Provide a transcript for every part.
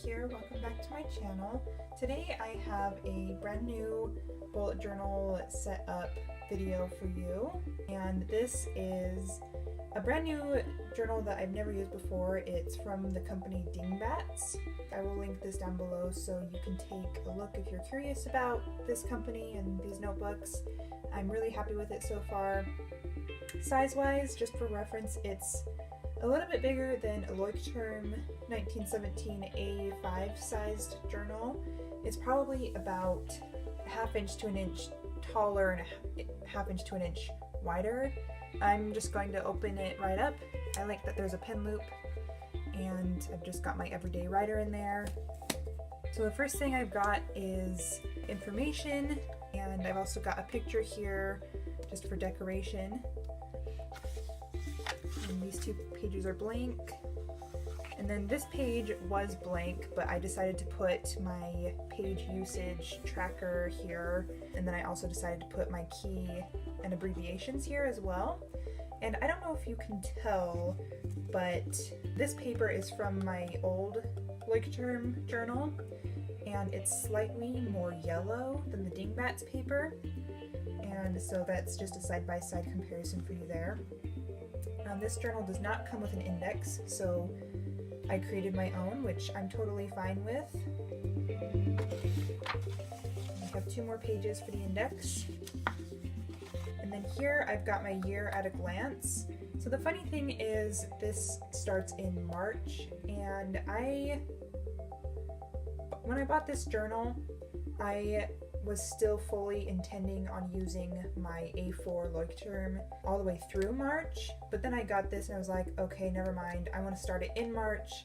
here, welcome back to my channel. Today I have a brand new bullet journal setup video for you, and this is a brand new journal that I've never used before. It's from the company Dingbats. I will link this down below so you can take a look if you're curious about this company and these notebooks. I'm really happy with it so far. Size-wise, just for reference, it's a little bit bigger than a Leuchtturm 1917 A5 sized journal. It's probably about a half inch to an inch taller and a half inch to an inch wider. I'm just going to open it right up. I like that there's a pen loop, and I've just got my everyday writer in there. So the first thing I've got is information, and I've also got a picture here just for decoration. And these two pages are blank. And then this page was blank, but I decided to put my page usage tracker here. And then I also decided to put my key and abbreviations here as well. And I don't know if you can tell, but this paper is from my old Leuchtturm journal, and it's slightly more yellow than the Dingbats paper. And so that's just a side-by-side comparison for you there. This journal does not come with an index, so I created my own, which I'm totally fine with. I have 2 more pages for the index. And then here I've got my year at a glance. So the funny thing is this starts in March, and when I bought this journal, I was still fully intending on using my A4 Leuchtturm all the way through March, but then I got this and I was like, okay, never mind, I want to start it in March.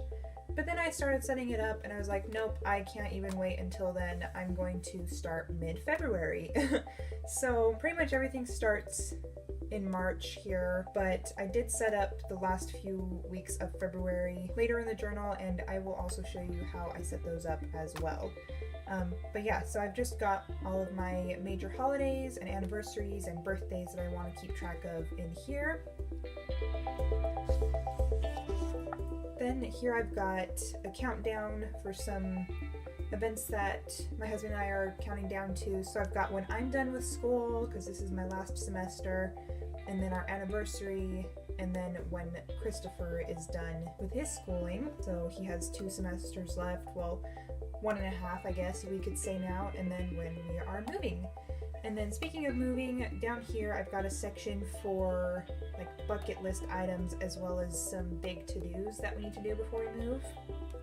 But then I started setting it up and I was like, nope, I can't even wait until then. I'm going to start mid-February. So pretty much everything starts in March here, but I did set up the last few weeks of February later in the journal, and I will also show you how I set those up as well. But yeah, so I've just got all of my major holidays and anniversaries and birthdays that I want to keep track of in here. Then here I've got a countdown for some events that my husband and I are counting down to. So I've got when I'm done with school, because this is my last semester, and then our anniversary, and then when Christopher is done with his schooling. So he has 2 semesters left, well, 1.5 I guess we could say now, and then when we are moving. And then speaking of moving, down here I've got a section for like bucket list items as well as some big to-dos that we need to do before we move.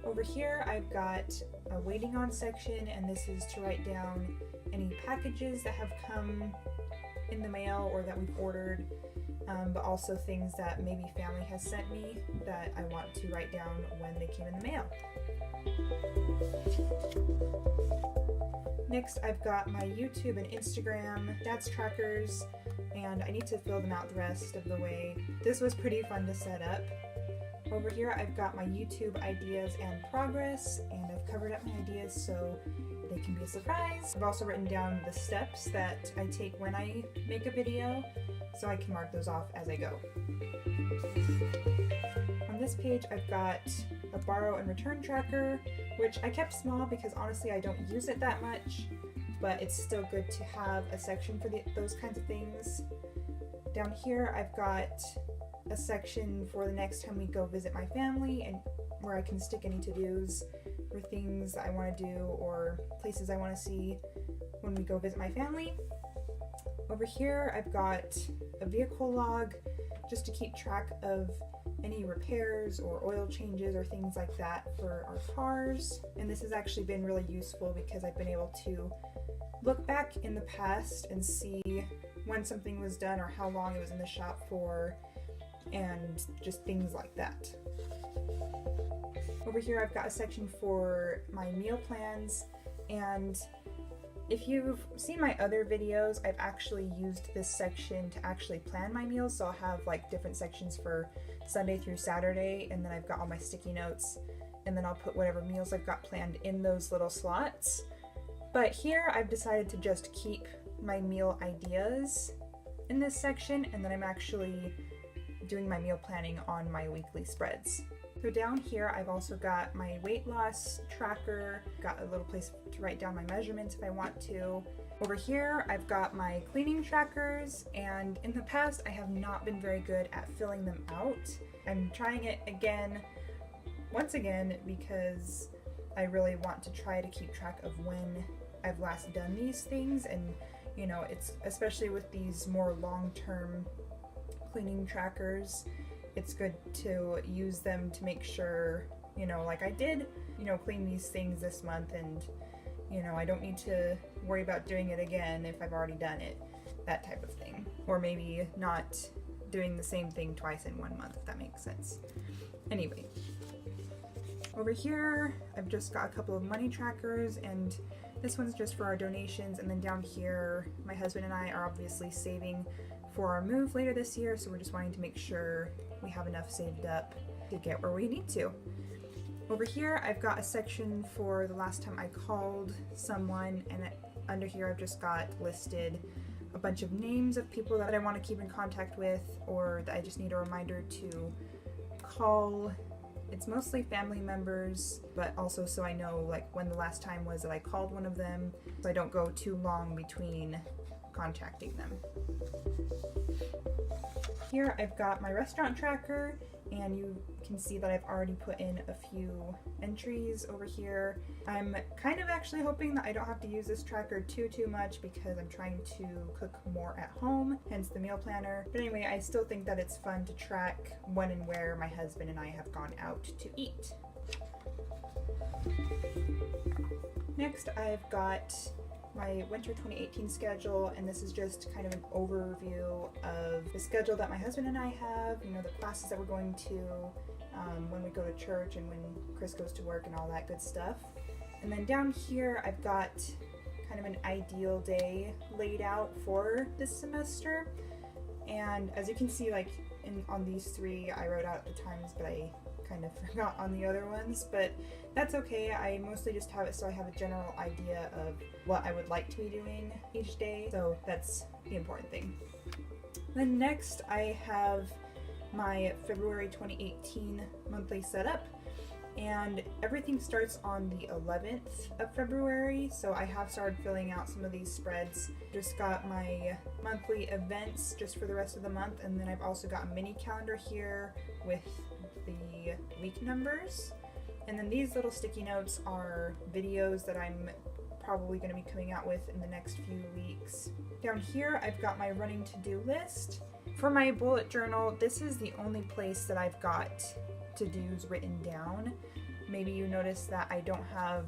Over here I've got a waiting on section, and this is to write down any packages that have come in the mail or that we've ordered, but also things that maybe family has sent me that I want to write down when they came in the mail. Next, I've got my YouTube and Instagram stats trackers, and I need to fill them out the rest of the way. This was pretty fun to set up. Over here, I've got my YouTube ideas and progress, and I've covered up my ideas so they can be a surprise. I've also written down the steps that I take when I make a video, so I can mark those off as I go. On this page, I've got a borrow and return tracker, which I kept small because honestly I don't use it that much, but it's still good to have a section for those kinds of things. Down here I've got a section for the next time we go visit my family, and where I can stick any to-dos or things I want to do or places I want to see when we go visit my family. Over here I've got a vehicle log just to keep track of any repairs or oil changes or things like that for our cars. And this has actually been really useful because I've been able to look back in the past and see when something was done or how long it was in the shop for, and just things like that. Over here I've got a section for my meal plans, and if you've seen my other videos, I've actually used this section to actually plan my meals. So I'll have like different sections for Sunday through Saturday, and then I've got all my sticky notes, and then I'll put whatever meals I've got planned in those little slots. But here I've decided to just keep my meal ideas in this section, and then I'm actually doing my meal planning on my weekly spreads. So down here I've also got my weight loss tracker, got a little place to write down my measurements if I want to. Over here I've got my cleaning trackers, and in the past I have not been very good at filling them out. I'm trying it once again, because I really want to try to keep track of when I've last done these things, and you know, it's especially with these more long-term cleaning trackers, it's good to use them to make sure, you know, like I did, you know, clean these things this month, and you know, I don't need to worry about doing it again if I've already done it, that type of thing. Or maybe not doing the same thing twice in 1 month, if that makes sense. Anyway, over here I've just got a couple of money trackers, and this one's just for our donations, and then down here my husband and I are obviously saving for our move later this year, so we're just wanting to make sure we have enough saved up to get where we need to. Over here I've got a section for the last time I called someone, and under here I've just got listed a bunch of names of people that I want to keep in contact with, or that I just need a reminder to call. It's mostly family members, but also so I know like when the last time was that I called one of them, so I don't go too long between contacting them. Here I've got my restaurant tracker, and you can see that I've already put in a few entries over here. I'm kind of actually hoping that I don't have to use this tracker too much, because I'm trying to cook more at home, hence the meal planner. But anyway, I still think that it's fun to track when and where my husband and I have gone out to eat. Next I've got my winter 2018 schedule, and this is just kind of an overview of the schedule that my husband and I have, you know, the classes that we're going to, when we go to church and when Chris goes to work and all that good stuff. And then down here I've got kind of an ideal day laid out for this semester, and as you can see, like on these three I wrote out at the times, but I kind of forgot on the other ones, but that's okay. I mostly just have it so I have a general idea of what I would like to be doing each day, so that's the important thing. Then next I have my February 2018 monthly setup, and everything starts on the 11th of February, so I have started filling out some of these spreads. Just got my monthly events just for the rest of the month, and then I've also got a mini calendar here with the week numbers. And then these little sticky notes are videos that I'm probably going to be coming out with in the next few weeks. Down here I've got my running to-do list. For my bullet journal, this is the only place that I've got to-dos written down. Maybe you noticed that I don't have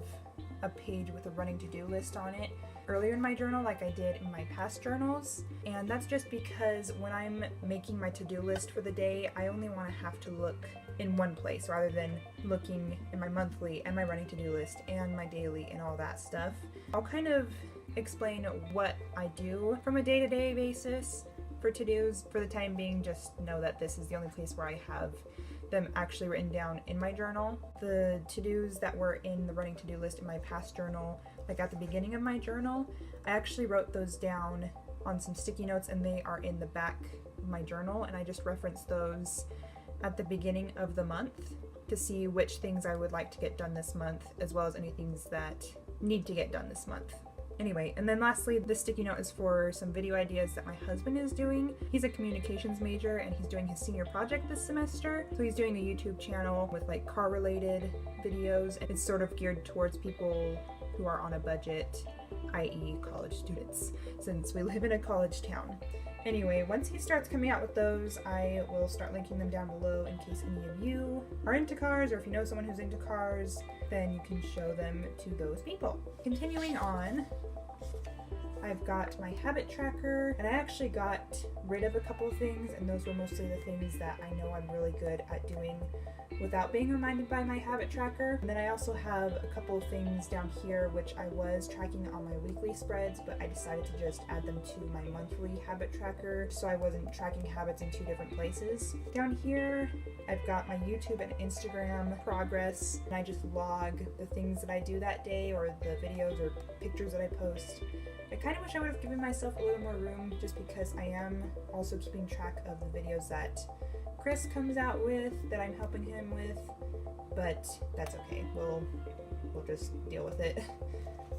a page with a running to-do list on it earlier in my journal like I did in my past journals, and that's just because when I'm making my to-do list for the day, I only want to have to look in one place rather than looking in my monthly and my running to-do list and my daily and all that stuff. I'll kind of explain what I do from a day-to-day basis for to-dos. For the time being, just know that this is the only place where I have them actually written down in my journal. The to-dos that were in the running to-do list in my past journal, like at the beginning of my journal, I actually wrote those down on some sticky notes, and they are in the back of my journal, and I just reference those at the beginning of the month to see which things I would like to get done this month, as well as any things that need to get done this month. Anyway, and then lastly, this sticky note is for some video ideas that my husband is doing. He's a communications major and he's doing his senior project this semester. So he's doing a YouTube channel with like car related videos, and it's sort of geared towards people who are on a budget, i.e. college students, since we live in a college town. Anyway, once he starts coming out with those, I will start linking them down below in case any of you are into cars, or if you know someone who's into cars, then you can show them to those people. Continuing on, I've got my habit tracker, and I actually got rid of a couple of things, and those were mostly the things that I know I'm really good at doing without being reminded by my habit tracker. And then I also have a couple of things down here which I was tracking on my weekly spreads, but I decided to just add them to my monthly habit tracker so I wasn't tracking habits in two different places. Down here I've got my YouTube and Instagram progress, and I just log the things that I do that day, or the videos or pictures that I post. I kind of wish I would have given myself a little more room just because I am also keeping track of the videos that Chris comes out with, that I'm helping him with, but that's okay. We'll just deal with it.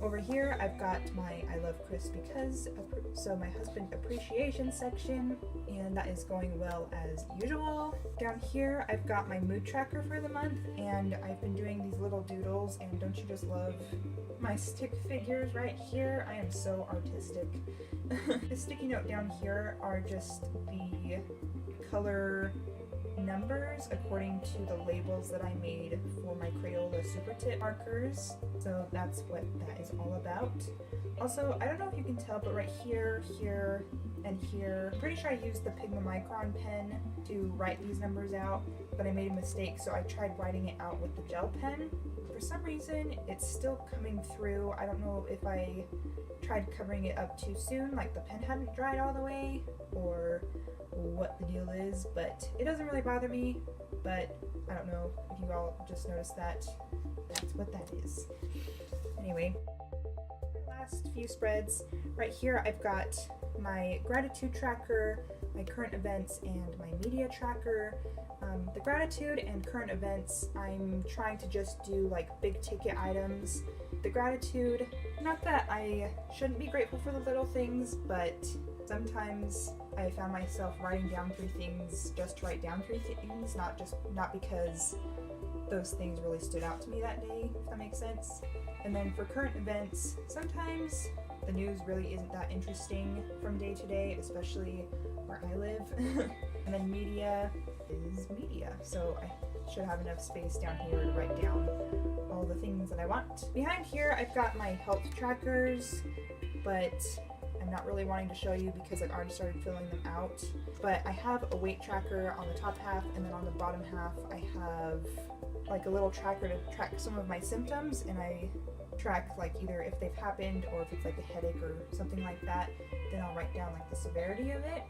Over here, I've got my I Love Chris Because, so my husband appreciation section, and that is going well as usual. Down here, I've got my mood tracker for the month, and I've been doing these little doodles, and don't you just love my stick figures right here? I am so artistic. The sticky note down here are just the color numbers according to the labels that I made for my Crayola Super Tip markers. So that's what that is all about. Also, I don't know if you can tell, but right here, here, and here, I'm pretty sure I used the Pigma Micron pen to write these numbers out, but I made a mistake, so I tried writing it out with the gel pen. For some reason, it's still coming through. I don't know if I tried covering it up too soon, like the pen hadn't dried all the way, or what the deal is, but it doesn't really bother me. But I don't know if you all just noticed that. That's what that is. Anyway, last few spreads. Right here I've got my gratitude tracker, my current events, and my media tracker. The gratitude and current events, I'm trying to just do like big ticket items. The gratitude, not that I shouldn't be grateful for the little things, but sometimes I found myself writing down 3 things just to write down 3 things, not because those things really stood out to me that day, if that makes sense. And then for current events, sometimes the news really isn't that interesting from day to day, especially where I live. And then media is media, so I should have enough space down here to write down all the things that I want. Behind here I've got my health trackers, but I'm not really wanting to show you because I've already started filling them out. But I have a weight tracker on the top half, and then on the bottom half I have like a little tracker to track some of my symptoms, and I track like either if they've happened or if it's like a headache or something like that, then I'll write down like the severity of it.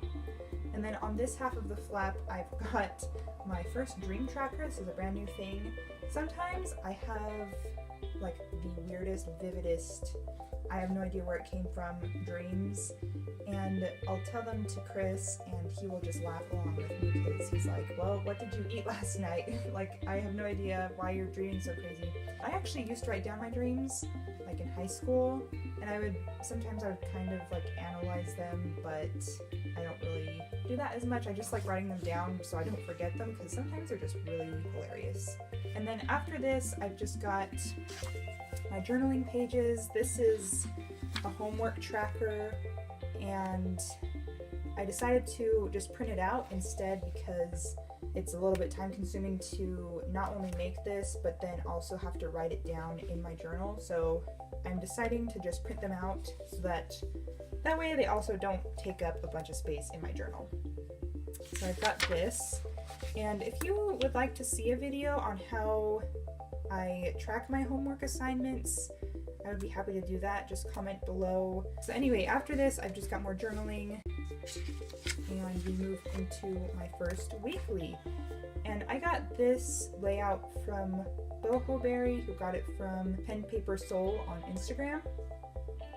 And then on this half of the flap I've got my first dream tracker. This is a brand new thing. Sometimes I have like the weirdest, vividest, I have no idea where it came from, dreams, and I'll tell them to Chris and he will just laugh along with me because he's like, well, what did you eat last night? Like, I have no idea why you're dreaming so crazy. I actually used to write down my dreams, like in high school, and sometimes I would kind of like analyze them, but I don't really do that as much. I just like writing them down so I don't forget them because sometimes they're just really hilarious. And then after this, I've just got my journaling pages. This is a homework tracker, and I decided to just print it out instead because it's a little bit time consuming to not only make this but then also have to write it down in my journal. So I'm deciding to just print them out so that way they also don't take up a bunch of space in my journal. So I've got this, and if you would like to see a video on how I track my homework assignments, I would be happy to do that. Just comment below. So anyway, after this, I've just got more journaling, and we move into my first weekly. And I got this layout from Boho Berry, who got it from Pen Paper Soul on Instagram.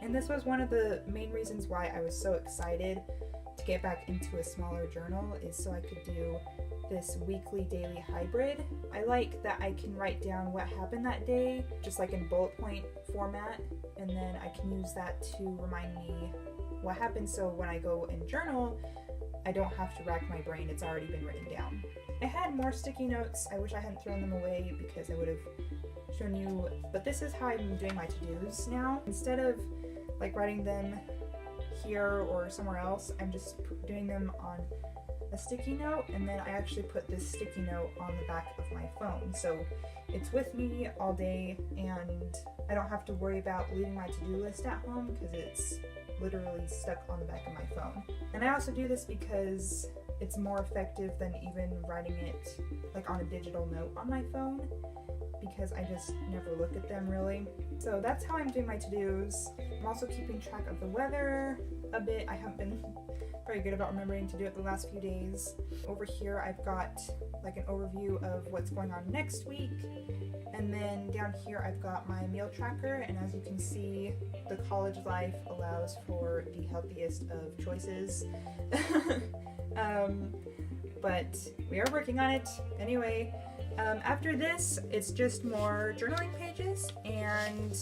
And this was one of the main reasons why I was so excited to get back into a smaller journal, is so I could do this weekly daily hybrid. I like that I can write down what happened that day, just like in bullet point format, and then I can use that to remind me what happened, so when I go and journal, I don't have to rack my brain, it's already been written down. I had more sticky notes. I wish I hadn't thrown them away because I would have shown you, but this is how I'm doing my to-dos now. Instead of like writing them here or somewhere else, I'm just doing them on a sticky note, and then I actually put this sticky note on the back of my phone, so it's with me all day and I don't have to worry about leaving my to-do list at home because it's literally stuck on the back of my phone. And I also do this because it's more effective than even writing it like on a digital note on my phone, because I just never look at them really. So that's how I'm doing my to-dos. I'm also keeping track of the weather a bit. I haven't been very good about remembering to do it the last few days. Over here I've got like an overview of what's going on next week, and then down here I've got my meal tracker, and as you can see, the college life allows for the healthiest of choices. But we are working on it. Anyway, after this, it's just more journaling pages, and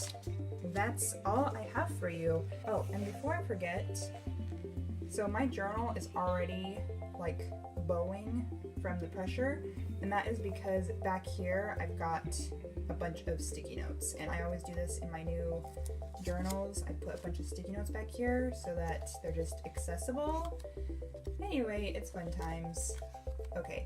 that's all I have for you. Oh, and before I forget, so my journal is already like bowing from the pressure, and that is because back here I've got a bunch of sticky notes, and I always do this in my new journals. I put a bunch of sticky notes back here so that they're just accessible. Anyway, it's fun times. Okay,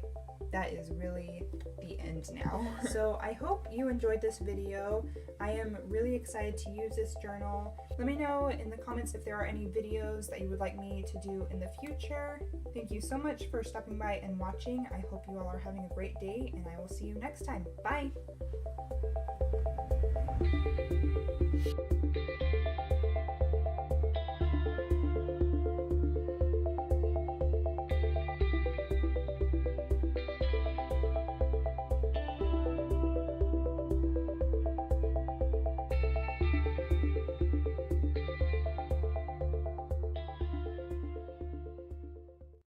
that is really the end now. So I hope you enjoyed this video. I am really excited to use this journal. Let me know in the comments if there are any videos that you would like me to do in the future. Thank you so much for stopping by and watching. I hope you all are having a great day, and I will see you next time. Bye!